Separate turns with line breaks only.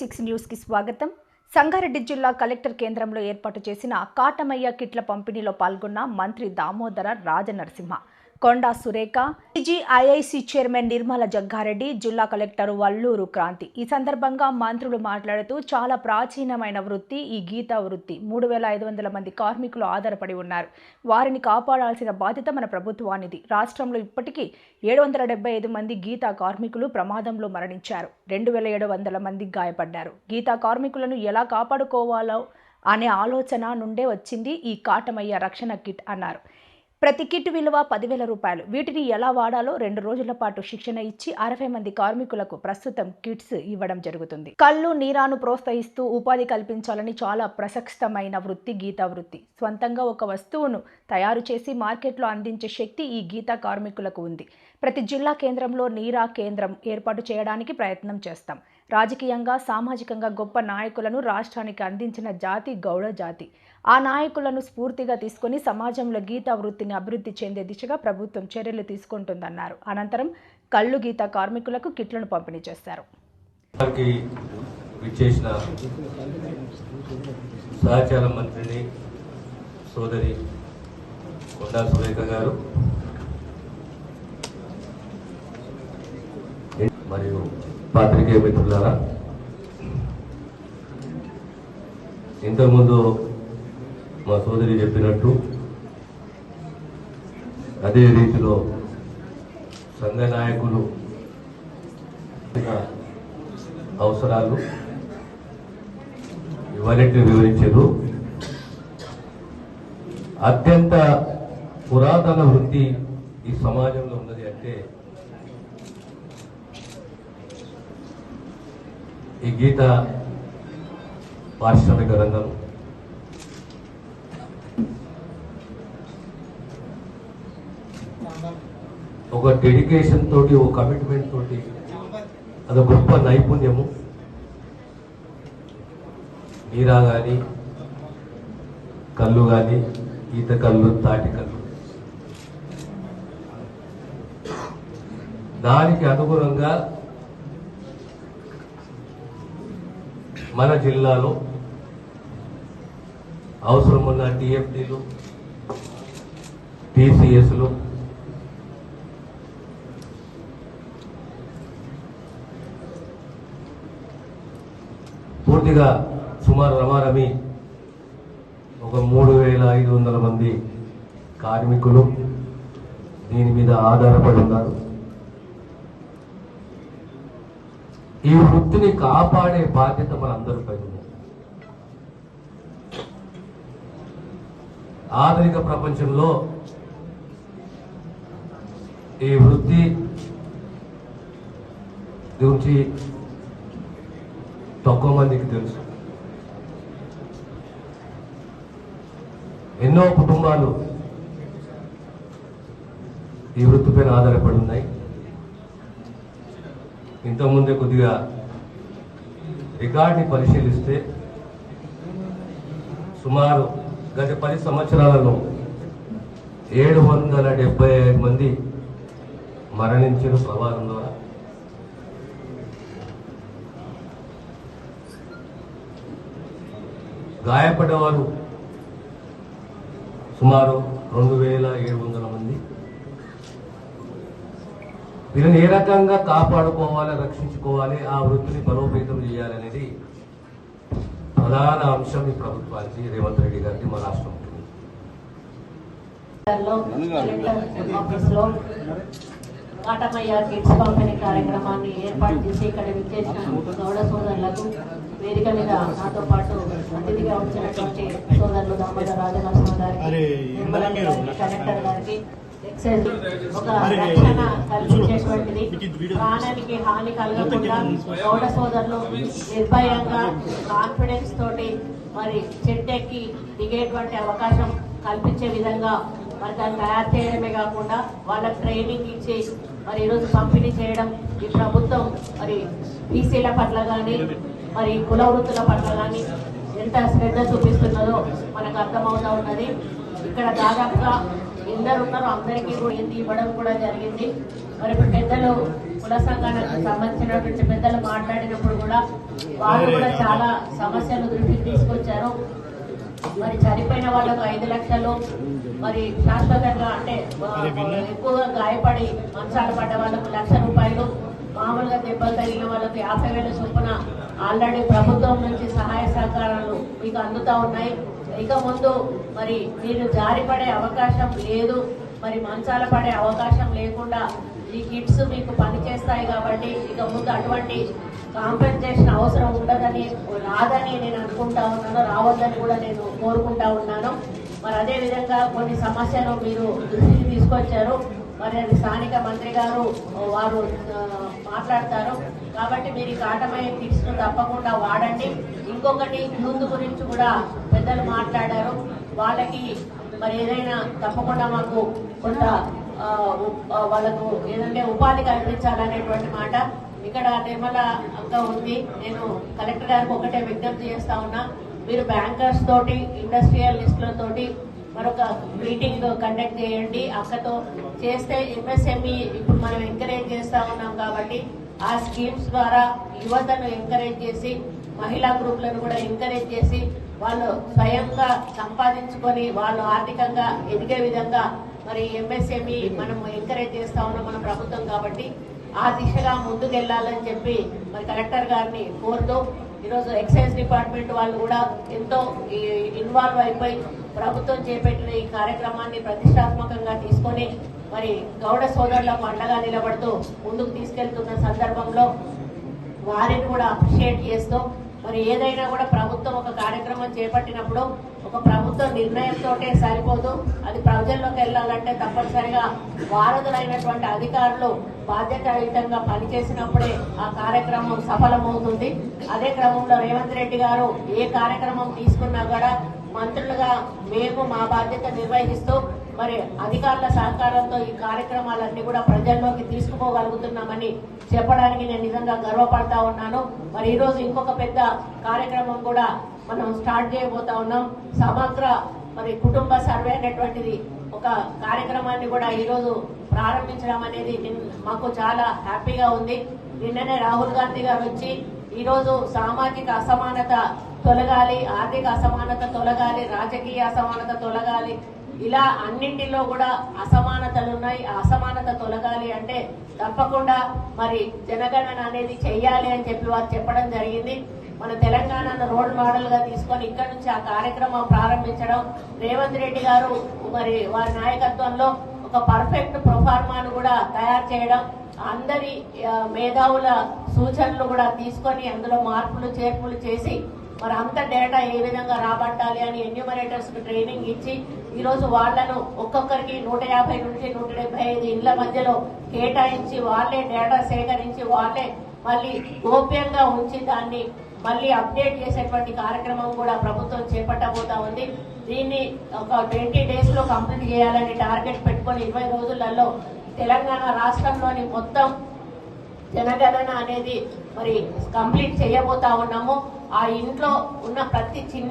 6 news కి స్వాగతం. సంగారెడ్డి జిల్లా కలెక్టర్ కేంద్రంలో ఏర్పాటు చేసిన కాటమయ్య కిట్ల పంపిణీలో పాల్గొన్న మంత్రి దామోదర రాజనరసింహ, కొండా సురేఖ, టీజీఐఐసి చైర్మన్ నిర్మల జగ్గారెడ్డి, జిల్లా కలెక్టర్ వల్లూరు క్రాంతి. ఈ సందర్భంగా మంత్రులు మాట్లాడుతూ చాలా ప్రాచీనమైన వృత్తి ఈ గీతా వృత్తి. 3500 మంది కార్మికులు ఆధారపడి ఉన్నారు. వారిని కాపాడాల్సిన బాధ్యత మన ప్రభుత్వానిది. రాష్ట్రంలో ఇప్పటికీ 775 మంది గీతా కార్మికులు ప్రమాదంలో మరణించారు. 2700 మంది గాయపడ్డారు. గీతా కార్మికులను ఎలా కాపాడుకోవాలో అనే ఆలోచన నుండే వచ్చింది ఈ కాటమయ్య రక్షణ కిట్ అన్నారు. ప్రతి కిట్ విలువ 10,000 రూపాయలు. వీటిని ఎలా వాడాలో 2 రోజుల పాటు శిక్షణ ఇచ్చి 60 మంది కార్మికులకు ప్రస్తుతం కిట్స్ ఇవ్వడం జరుగుతుంది. కళ్ళు నీరాను ప్రోత్సహిస్తూ ఉపాధి కల్పించాలని చాలా ప్రశస్తమైన వృత్తి గీతా వృత్తి. స్వంతంగా ఒక వస్తువును తయారు చేసి మార్కెట్లో అందించే శక్తి ఈ గీతా కార్మికులకు ఉంది. ప్రతి జిల్లా కేంద్రంలో నీరా కేంద్రం ఏర్పాటు చేయడానికి ప్రయత్నం చేస్తాం. రాజకీయంగా సామాజికంగా గొప్ప నాయకులను రాష్ట్రానికి అందించిన జాతి గౌడ జాతి. ఆ నాయకులను స్ఫూర్తిగా తీసుకొని సమాజంలో గీతా వృత్తిని అభివృద్ధి చెందే దిశగా ప్రభుత్వం చర్యలు తీసుకుంటుందన్నారు. అనంతరం కళ్ళు గీతా కార్మికులకు కిట్లను పంపిణీ చేశారు.
సహచార మంత్రిని సోదరి కొండా సురేఖ గారు మరియు పాత్రికేయ మిత్రులారా, ఇంతకుముందు మా సోదరి చెప్పినట్టు అదే రీతిలో సంఘ నాయకులు అవసరాలు ఇవన్నిటిని వివరించారు. అత్యంత పురాతన వృత్తి ఈ సమాజంలో ఉన్నది అంటే ఈ గీత పారిశ్రామిక రంగం. ఒక డెడికేషన్ తోటి, ఒక కమిట్మెంట్ తోటి, అదొక గొప్ప నైపుణ్యము. నీరా కానీ, కళ్ళు కానీ, ఈత కళ్ళు, తాటి కళ్ళు, దానికి అనుగుణంగా మన జిల్లాలో అవసరం ఉన్న టీఎఫ్టీలు, టీసీఎస్లు, పూర్తిగా సుమారు రమారమి ఒక 3500 మంది కార్మికులు దీని మీద ఆధారపడి ఉన్నారు. ఈ వృత్తిని కాపాడే బాధ్యత మనందరిపై ఉంది. ఆధునిక ప్రపంచంలో ఈ వృత్తి గురించి తక్కువ మందికి తెలుసు. ఎన్నో కుటుంబాలు ఈ వృత్తిపైన ఆధారపడి ఉన్నాయి. ఇంతకుముందే కొద్దిగా రికార్డుని పరిశీలిస్తే సుమారు గత 10 సంవత్సరాలలో 775 మంది మరణించిన ప్రమాదం ద్వారా. గాయపడ్డవారు సుమారు 2700 మంది. వీళ్ళని ఏ రకంగా కాపాడుకోవాలి, రక్షించుకోవాలి, ఆ వృత్తిని బలోపేతం చేయాలనేది ప్రధాన అంశం ఈ ప్రభుత్వానికి, రేవంత్ రెడ్డి గారికి, మా రాష్ట్ర
ముఖ్యమంత్రి. కాటమయ్య కిట్స్ పంపిణీ కార్యక్రమాన్ని ఏర్పాటు చేసి ఇక్కడ విచ్చేసిన గౌడ సోదరులకు, వేదిక మీద నాతో పాటు అతిథిగా వచ్చినటువంటి సోదరులు దామోదర రాజనరసింహ గారికి, నిర్మల గారికి, కలెక్టర్ గారికి, ఒక రక్షణ కల్పించేటువంటిది, ప్రాణానికి హాని కలగకుండా గౌడ సోదరులు నిర్భయంగా కాన్ఫిడెన్స్ తోటి మరి చెట్టెక్కి దిగేటువంటి అవకాశం కల్పించే విధంగా మరి దాన్ని తయారు చేయడమే కాకుండా వాళ్ళకి ట్రైనింగ్ ఇచ్చి మరి ఈరోజు పంపిణీ చేయడం ఈ ప్రభుత్వం మరి బీసీల పట్ల కానీ, మరి కుల వృత్తుల పట్ల కానీ ఎంత శ్రద్ధ చూపిస్తున్నదో మనకు అర్థమవుతా ఉన్నది. ఇక్కడ దాదాపుగా ఎందరు ఉన్నారో అందరికీ కూడా ఇవ్వడం కూడా జరిగింది. మరి ఇప్పుడు పెద్దలు కుల సంఘానికి సంబంధించినటువంటి పెద్దలు మాట్లాడినప్పుడు కూడా వాళ్ళు కూడా చాలా సమస్యలు దృష్టికి తీసుకొచ్చారు. మరి చనిపోయిన వాళ్ళకు 5 లక్షలు, మరి శాశ్వతంగా అంటే ఎక్కువగా గాయపడి మంచాల పడ్డ వాళ్ళకు 1,00,000 రూపాయలు, మామూలుగా దెబ్బలు తగిలిన వాళ్ళకి 50,000 చొప్పున ఆల్రెడీ ప్రభుత్వం నుంచి సహాయ సహకారాలు మీకు అందుతా ఉన్నాయి. ఇక ముందు మరి మీరు జారిపడే అవకాశం లేదు, మరి మంచాల పడే అవకాశం లేకుండా ఈ కిట్స్ మీకు పనిచేస్తాయి కాబట్టి ఇక ముందు అటువంటి కాంపెన్సేషన్ అవసరం ఉండదని రాదని నేను అనుకుంటా ఉన్నాను, రావద్దని కూడా నేను కోరుకుంటా ఉన్నాను. మరి అదేవిధంగా కొన్ని సమస్యలు మీరు దృష్టికి తీసుకొచ్చారు, మరి అది స్థానిక మంత్రి గారు వారు మాట్లాడతారు కాబట్టి మీరు ఈ కాటమయ్య కిట్స్ ను తప్పకుండా వాడండి. ఇంకొకటి యూత్ గురించి కూడా పెద్దలు మాట్లాడారు, వాళ్ళకి మరి ఏదైనా తప్పకుండా మాకు కొంత వాళ్ళకు ఏదంటే ఉపాధి కల్పించాలనేటువంటి మాట. ఇక్కడ నిర్మల అక్క ఉంది, నేను కలెక్టర్ గారికి ఒకటే విజ్ఞప్తి చేస్తా ఉన్నా, మీరు బ్యాంకర్స్ తోటి ఇండస్ట్రియలిస్టులతోటి మరొక మీటింగ్ కండక్ట్ చేయండి. అక్కతో చేస్తే ఎంఎస్ఎంఈ ఇప్పుడు మనం ఎంకరేజ్ చేస్తా ఉన్నాం కాబట్టి ఆ స్కీమ్స్ ద్వారా యువతను ఎంకరేజ్ చేసి మహిళా గ్రూపులను కూడా ఎంకరేజ్ చేసి వాళ్ళు స్వయంగా సంపాదించుకొని వాళ్ళు ఆర్థికంగా ఎదిగే విధంగా మరి ఎంఎస్ఎంఈ మనం ఎంకరేజ్ చేస్తా ఉన్నాం మన ప్రభుత్వం కాబట్టి ఆ దిశగా ముందుకెళ్లాలని చెప్పి మరి కలెక్టర్ గారిని కోరుతూ ఈరోజు ఎక్సైజ్ డిపార్ట్మెంట్ వాళ్ళు కూడా ఎంతో ఇన్వాల్వ్ అయిపోయి ప్రభుత్వం చేపట్టిన ఈ కార్యక్రమాన్ని ప్రతిష్టాత్మకంగా తీసుకొని మరి గౌడ సోదరులకు అండగా నిలబడుతూ ముందుకు తీసుకెళ్తున్న సందర్భంలో వారిని కూడా అప్రిషియేట్ చేస్తూ మరి ఏదైనా కూడా ప్రభుత్వం ఒక కార్యక్రమం చేపట్టినప్పుడు ఒక ప్రభుత్వ నిర్ణయంతో సరిపోదు, అది ప్రజల్లోకి వెళ్ళాలంటే తప్పనిసరిగా వారధులైనటువంటి అధికారులు బాధ్యతాయుతంగా పనిచేసినప్పుడే ఆ కార్యక్రమం సఫలమవుతుంది. అదే క్రమంలో రేవంత్ రెడ్డి గారు ఏ కార్యక్రమం తీసుకున్నా కూడా మంత్రులుగా మేము మా బాధ్యత నిర్వహిస్తూ మరి అధికారుల సహకారంతో ఈ కార్యక్రమాలన్నీ కూడా ప్రజల్లోకి తీసుకుపోగలుగుతున్నామని చెప్పడానికి నేను నిజంగా గర్వపడతా ఉన్నాను. మరి ఈరోజు ఇంకొక పెద్ద కార్యక్రమం కూడా మనం స్టార్ట్ చేయబోతా ఉన్నాం, సమగ్ర మరి కుటుంబ సర్వే అనేటువంటిది ఒక కార్యక్రమాన్ని కూడా ఈరోజు ప్రారంభించడం అనేది మాకు చాలా హ్యాపీగా ఉంది. నిన్ననే రాహుల్ గాంధీ గారు వచ్చి ఈరోజు సామాజిక అసమానత తొలగాలి, ఆర్థిక అసమానత తొలగాలి, రాజకీయ అసమానత తొలగాలి, ఇలా అన్నింటిలో కూడా అసమానతలు ఉన్నాయి, ఆ అసమానత తొలగాలి అంటే తప్పకుండా మరి జనగణన అనేది చెయ్యాలి అని చెప్పి వారు చెప్పడం జరిగింది. మన తెలంగాణను రోల్ మోడల్ గా తీసుకొని ఇక్కడ నుంచి ఆ కార్యక్రమం ప్రారంభించడం, రేవంత్ రెడ్డి గారు మరి వారి నాయకత్వంలో ఒక పర్ఫెక్ట్ ప్రొఫార్మాను కూడా తయారు చేయడం, అందరి మేధావుల సూచనలు కూడా తీసుకొని అందులో మార్పులు చేర్పులు చేసి మరి అంత డేటా ఏ విధంగా రాబట్టాలి అని ఎన్యూమరేటర్స్ కు ట్రైనింగ్ ఇచ్చి ఈరోజు వాళ్లను ఒక్కొక్కరికి 150 నుంచి 175 ఇండ్ల మధ్యలో కేటాయించి వాళ్ళే డేటా సేకరించి వాళ్ళే మళ్ళీ గోప్యంగా ఉంచి దాన్ని మళ్ళీ అప్డేట్ చేసేటువంటి కార్యక్రమం కూడా ప్రభుత్వం చేపట్టబోతా ఉంది. దీన్ని ఒక 20 days లో కంప్లీట్ చేయాలని టార్గెట్ పెట్టుకొని 20 రోజులలో తెలంగాణ రాష్ట్రంలోని మొత్తం జనగణన అనేది మరి కంప్లీట్ చేయబోతా ఉన్నాము. ఆ ఇంట్లో ఉన్న ప్రతి చిన్న